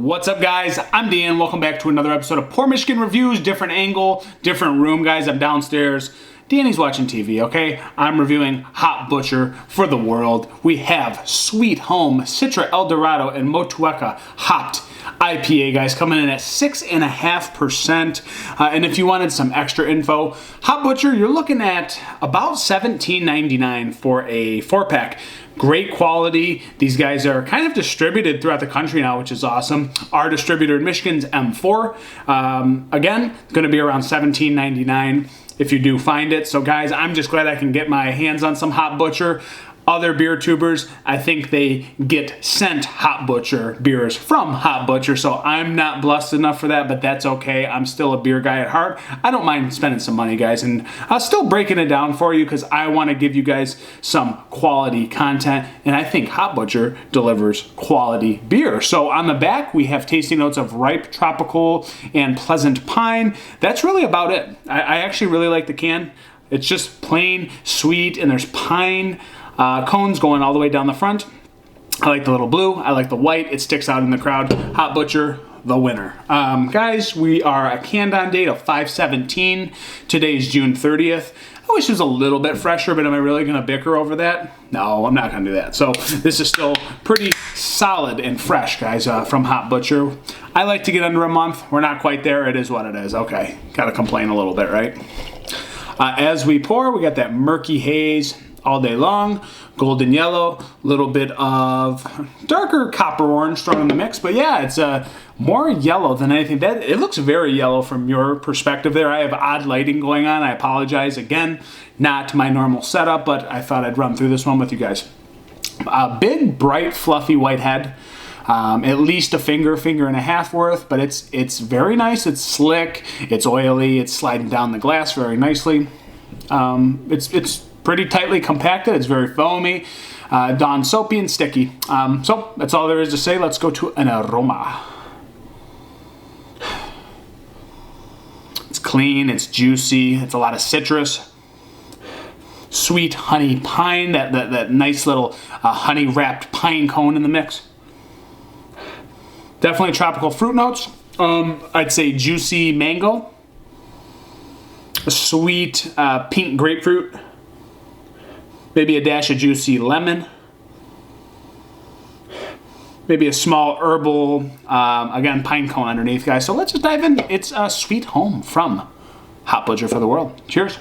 What's up, guys? I'm Dan. Welcome back to another episode of Poor Michigan Reviews. Different angle, different room, guys. I'm downstairs. Danny's watching TV, okay? I'm reviewing Hop Butcher for the world. We have Sweet Home, Citra, Dorado, and Motueka hopped IPA, guys, coming in at 6.5%. And if you wanted some extra info, Hop Butcher, you're looking at about $17.99 for a 4-pack. Great quality. These guys are kind of distributed throughout the country now, which is awesome. Our distributor in Michigan's M4. Again, it's going to be around $17.99 if you do find it. So guys, I'm just glad I can get my hands on some Hop Butcher. Other beer tubers, I think they get sent Hop Butcher beers from Hop Butcher, so I'm not blessed enough for that, but that's okay. I'm still a beer guy at heart. I don't mind spending some money, guys, and I'm still breaking it down for you because I want to give you guys some quality content, and I think Hop Butcher delivers quality beer. So on the back, we have tasting notes of ripe, tropical, and pleasant pine. That's really about it. I actually really like the can. It's just plain sweet, and there's pine cones going all the way down the front. I like the little blue. I like the white. It sticks out in the crowd. Hop Butcher, the winner. Guys, we are a canned on date of 5/17. Today's June 30th. I wish it was a little bit fresher, but am I really going to bicker over that? No, I'm not going to do that. So this is still pretty solid and fresh, guys, from Hop Butcher. I like to get under a month. We're not quite there. It is what it is. Okay, got to complain a little bit, right? As we pour, we got that murky haze all day long, golden yellow, little bit of darker copper orange thrown in the mix, but yeah, it's more yellow than anything. That it looks very yellow from your perspective there. I have odd lighting going on. I apologize again, not my normal setup, but I thought I'd run through this one with you guys. A big, bright, fluffy white head. At least a finger and a half worth, but it's very nice. It's slick, it's oily, it's sliding down the glass very nicely. It's pretty tightly compacted. It's very foamy, dawn soapy and sticky. So that's all there is to say. Let's go to an aroma. It's clean, it's juicy, it's a lot of citrus, sweet honey pine, that nice little honey wrapped pine cone in the mix. Definitely tropical fruit notes. I'd say juicy mango, a sweet pink grapefruit, maybe a dash of juicy lemon, maybe a small herbal, again, pine cone underneath, guys. So let's just dive in. It's a Sweet Home from Hop Butcher for the world. Cheers.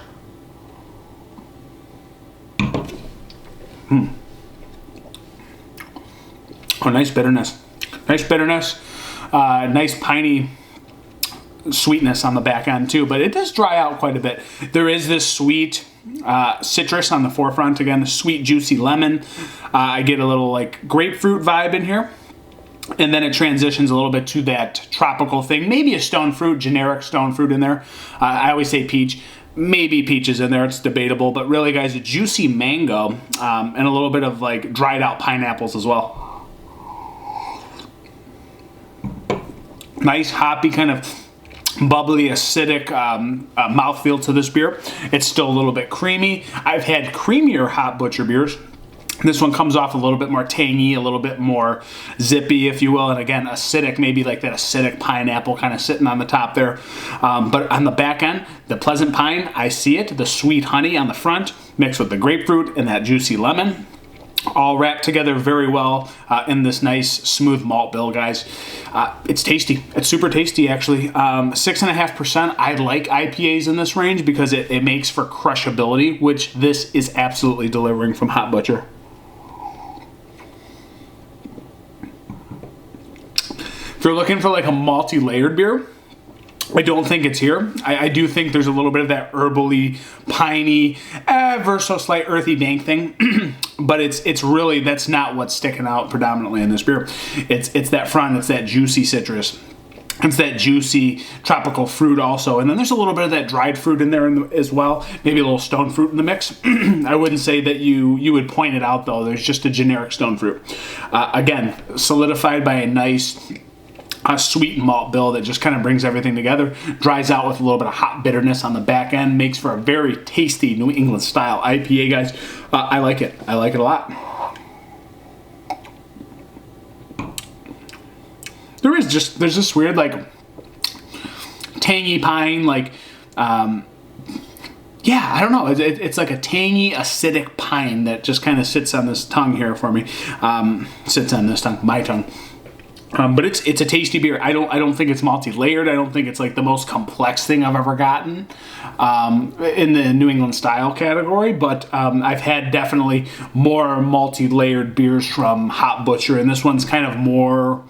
Oh, nice bitterness. Nice bitterness. Nice piney sweetness on the back end too, but it does dry out quite a bit. There is this sweet citrus on the forefront. Again, the sweet juicy lemon. I get a little like grapefruit vibe in here, and then it transitions a little bit to that tropical thing. Maybe a stone fruit, generic stone fruit in there. I always say peach. Maybe peaches in there, it's debatable, but really, guys, a juicy mango and a little bit of like dried out pineapples as well. Nice hoppy kind of bubbly, acidic mouthfeel to this beer. It's still a little bit creamy. I've had creamier Hop Butcher beers. This one comes off a little bit more tangy, a little bit more zippy, if you will, and again, acidic, maybe like that acidic pineapple kind of sitting on the top there. But on the back end, the pleasant pine, I see it. The sweet honey on the front, mixed with the grapefruit and that juicy lemon. All wrapped together very well in this nice smooth malt bill, guys. It's tasty. It's super tasty, actually. 6.5%. I like IPAs in this range because it makes for crushability, which this is absolutely delivering from Hop Butcher. If you're looking for like a multi-layered beer, I don't think it's here. I do think there's a little bit of that herbally, piney, ever so slight earthy dank thing, but it's really, that's not what's sticking out predominantly in this beer. It's that front, it's that juicy citrus. It's that juicy tropical fruit also, and then there's a little bit of that dried fruit in there as well. Maybe a little stone fruit in the mix. I wouldn't say that you would point it out though. There's just a generic stone fruit. Again, solidified by a nice sweet malt bill that just kind of brings everything together, dries out with a little bit of hot bitterness on the back end, makes for a very tasty New England style IPA, guys. I like it. I like it a lot. there's this weird like tangy pine, like yeah, I don't know. It's like a tangy, acidic pine that just kind of sits on this tongue here for me. Sits on this tongue, my tongue. But it's a tasty beer. I don't think it's multi-layered. I don't think it's like the most complex thing I've ever gotten in the New England style category. But I've had definitely more multi-layered beers from Hop Butcher, and this one's kind of more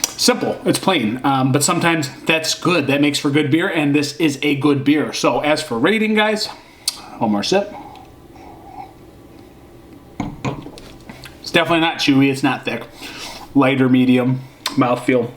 simple. It's plain, but sometimes that's good. That makes for good beer, and this is a good beer. So as for rating, guys, one more sip. It's definitely not chewy. It's not thick. Lighter, medium mouthfeel.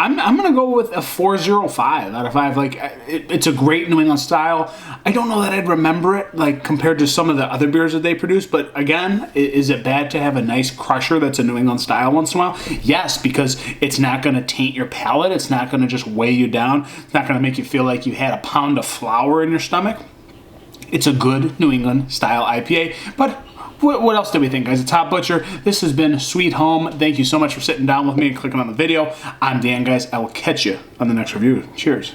I'm gonna go with a 4.05 out of 5. Like, it's a great New England style. I don't know that I'd remember it like compared to some of the other beers that they produce, but again, is it bad to have a nice crusher that's a New England style once in a while? Yes, because it's not gonna taint your palate. It's not gonna just weigh you down. It's not gonna make you feel like you had a pound of flour in your stomach. It's a good New England style IPA, but what else do we think, guys? It's Hop Butcher. This has been Sweet Home. Thank you so much for sitting down with me and clicking on the video. I'm Dan, guys. I will catch you on the next review. Cheers.